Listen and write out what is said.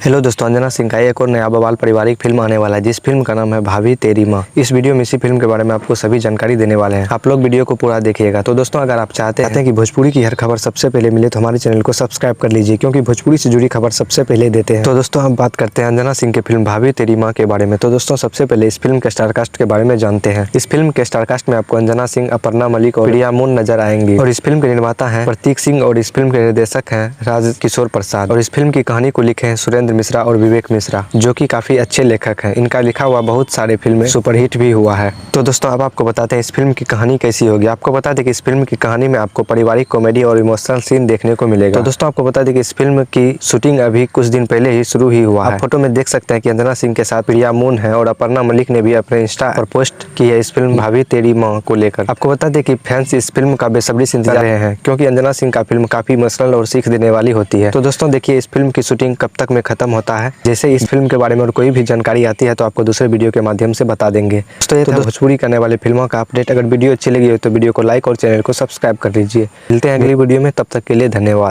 Hello दोस्तों, अंजना सिंह का एक और नया बवाल पारिवारिक फिल्म आने वाला है जिस फिल्म का नाम है भाभी तेरी माँ। इस वीडियो में इसी फिल्म के बारे में आपको सभी जानकारी देने वाले हैं। आप लोग वीडियो को पूरा देखिएगा। तो दोस्तों, अगर आप चाहते हैं कि भोजपुरी की हर खबर सबसे पहले मिले तो हमारे चैनल को सब्सक्राइब कर लीजिए, क्योंकि भोजपुरी से जुड़ी खबर सबसे पहले देते हैं। तो दोस्तों, हम बात करते हैं अंजना सिंह के फिल्म भाभी तेरी माँ के बारे में। तो दोस्तों, सबसे पहले इस फिल्म के स्टारकास्ट के बारे में जानते हैं। इस फिल्म के स्टारकास्ट में आपको अंजना सिंह, अपर्णा मलिक और प्रिया मून नजर आएंगी। और इस फिल्म के निर्माता हैं प्रतीक सिंह और इस फिल्म के निर्देशक हैं राज किशोर प्रसाद। और इस फिल्म की कहानी को लिखे हैं सुरेंद्र मिश्रा और विवेक मिश्रा, जो कि काफी अच्छे लेखक हैं। इनका लिखा हुआ बहुत सारे फिल्में सुपरहिट भी हुआ है। तो दोस्तों, अब आपको बताते हैं इस फिल्म की कहानी कैसी होगी। आपको बता दें कि इस फिल्म की कहानी में आपको पारिवारिक कॉमेडी और इमोशनल सीन देखने को मिलेगा। तो दोस्तों, आपको बता दें कि इस फिल्म की शूटिंग अभी कुछ दिन पहले ही शुरू ही हुआ है। आप फोटो में देख सकते हैं कि अंजना सिंह के साथ प्रिया मून है और अपर्णा मलिक ने भी अपने इंस्टा पर पोस्ट की है इस फिल्म भाभी तेरी माँ को लेकर। आपको बता दें कि फैंस इस फिल्म का बेसब्री से इंतजार कर रहे हैं, क्योंकि अंजना सिंह का फिल्म काफी इमोशनल और सीख देने वाली होती है। तो दोस्तों, देखिए इस फिल्म की शूटिंग कब तक में खत्म होता है। जैसे इस फिल्म के बारे में और कोई भी जानकारी आती है तो आपको दूसरे वीडियो के माध्यम से बता देंगे। तो ये भोजपुरी करने वाले फिल्मों का अपडेट। अगर वीडियो अच्छी लगी हो तो वीडियो को लाइक और चैनल को सब्सक्राइब कर लीजिए। मिलते हैं अगली वीडियो में, तब तक के लिए धन्यवाद।